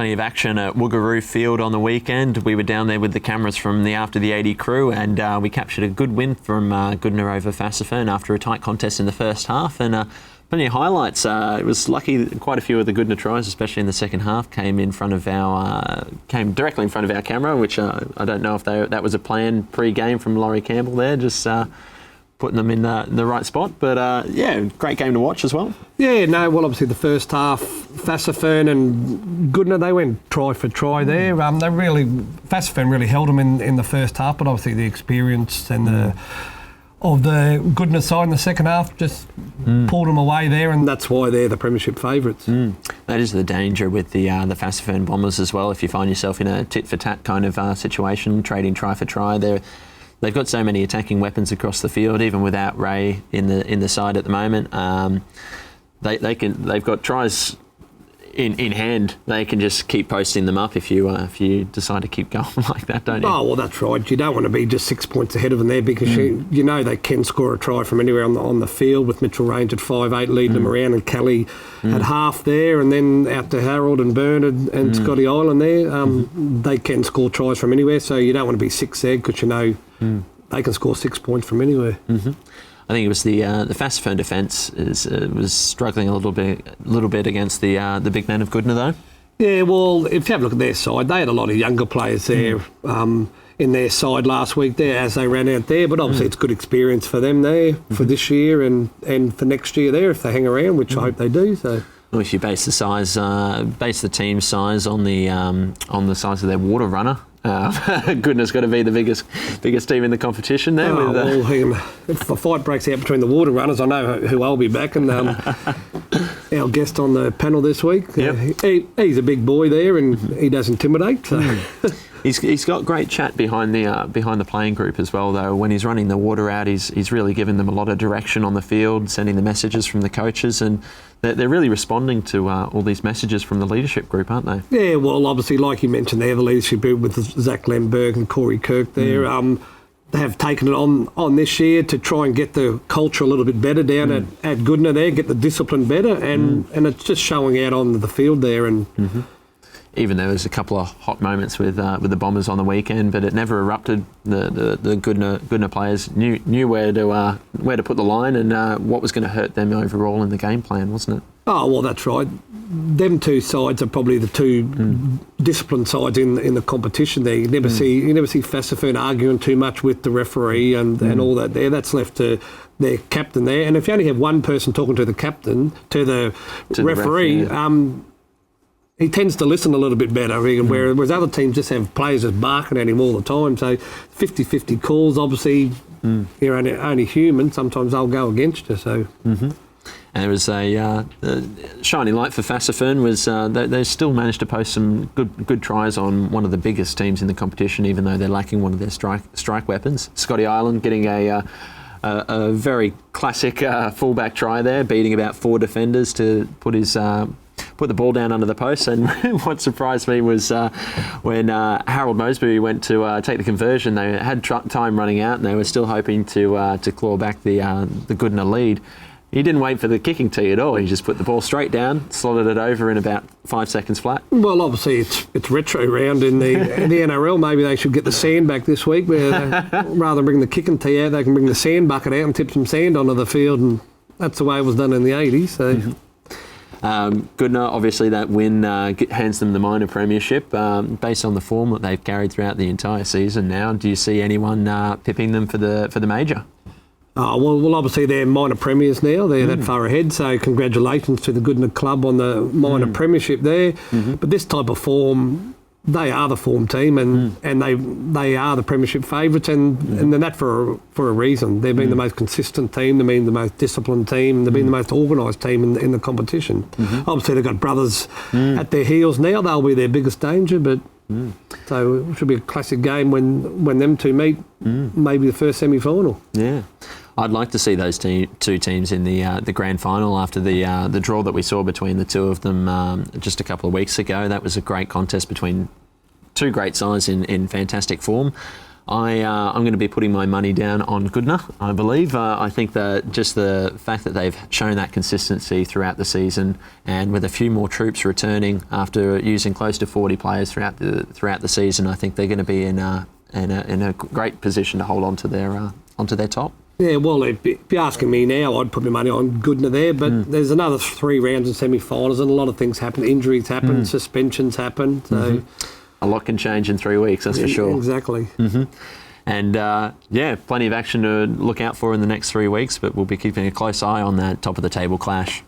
plenty of action at Woogaroo Field on the weekend. We were down there with the cameras from the After the 80 crew, and we captured a good win from Goodna over Fassifern after a tight contest in the first half, and plenty of highlights. It was lucky quite a few of the Goodna tries, especially in the second half, came directly in front of our camera, which I don't know if that was a plan pre-game from Laurie Campbell there, just putting them in the right spot. But yeah, great game to watch as well. Yeah, no, well, obviously the first half, Fassifern and Goodna, they went try for try there. Fassifern really held them in the first half, but obviously the experience and of the Goodna side in the second half just pulled them away there, and that's why they're the premiership favourites. That is the danger with the Fassifern Bombers as well. If you find yourself in a tit-for-tat kind of situation, trading try for try, they've got so many attacking weapons across the field, even without Ray in the side at the moment. They've got tries in hand. They can just keep posting them up if you decide to keep going like that, don't you? Oh, well, that's right. You don't want to be just 6 points ahead of them there, because you know they can score a try from anywhere on the field, with Mitchell Range at 5'8", leading them around, and Kelly at half there, and then out to Harold and Bernard and Scotty Island there. They can score tries from anywhere, so you don't want to be 6 there, because you know they can score 6 points from anywhere. I think it was the Fassifern defence was struggling a little bit against the big men of Goodna, though. Yeah, well, if you have a look at their side, they had a lot of younger players there in their side last week there as they ran out there. But obviously it's good experience for them there for this year and for next year there if they hang around, which I hope they do. So. Well, if you base the team size on the size of their water runner. Goodness, got to be the biggest team in the competition there. If a fight breaks out between the water runners, I know who I'll be back, and our guest on the panel this week, he's a big boy there, and he does intimidate. So. He's got great chat behind the playing group as well, though. When he's running the water out, he's really giving them a lot of direction on the field, sending the messages from the coaches, and they're really responding to all these messages from the leadership group, aren't they? Yeah, well, obviously, like you mentioned there, the leadership group with Zach Lemberg and Corey Kirk there, they have taken it on this year to try and get the culture a little bit better down at Goodna there, get the discipline better, and it's just showing out on the field there. And even there was a couple of hot moments with the Bombers on the weekend, but it never erupted. The Goodna players knew where to put the line and what was going to hurt them overall in the game plan, wasn't it? Oh, well, that's right. Them two sides are probably the two disciplined sides in the competition there. You never see Fassifern arguing too much with the referee and all that there. That's left to their captain there. And if you only have one person talking to the captain, to the referee, he tends to listen a little bit better, whereas other teams just have players just barking at him all the time. So 50-50 calls, obviously, you're only human. Sometimes they'll go against you. So. And there was a shining light for Fassifern was they still managed to post some good tries on one of the biggest teams in the competition, even though they're lacking one of their strike weapons. Scotty Island getting a very classic fullback try there, beating about 4 defenders to put the ball down under the post. And what surprised me was when Harold Moseby went to take the conversion, they had time running out and they were still hoping to claw back the Goodna lead. He didn't wait for the kicking tee at all. He just put the ball straight down, slotted it over in about 5 seconds flat. Well, obviously it's retro round in the NRL. Maybe they should get the sand back this week, where rather than bring the kicking tee out, they can bring the sand bucket out and tip some sand onto the field, and that's the way it was done in the 80s. So. Goodna, obviously that win hands them the minor premiership. Based on the form that they've carried throughout the entire season now, do you see anyone pipping them for the major? Well, obviously they're minor premiers now. They're that far ahead, so congratulations to the Goodna club on the minor premiership there. But this type of form, they are the form team, and they are the premiership favourites, and they're that for a reason. They've been the most consistent team, they've been the most disciplined team, they've been the most organised team in the competition. Obviously they've got brothers at their heels now. They'll be their biggest danger, but so it should be a classic game when them two meet, maybe the first semi-final. Yeah. I'd like to see those two teams in the grand final after the draw that we saw between the two of them just a couple of weeks ago. That was a great contest between two great sides in fantastic form. I'm going to be putting my money down on Goodna, I believe. I think that just the fact that they've shown that consistency throughout the season, and with a few more troops returning after using close to 40 players throughout the season, I think they're going to be in a great position to hold on to their top. Yeah, well, if you're asking me now, I'd put my money on Goodna there, but there's another 3 rounds in semi-finals, and a lot of things happen. Injuries happen, suspensions happen, so... A lot can change in 3 weeks, that's for sure. Exactly. And plenty of action to look out for in the next 3 weeks, but we'll be keeping a close eye on that top of the table clash.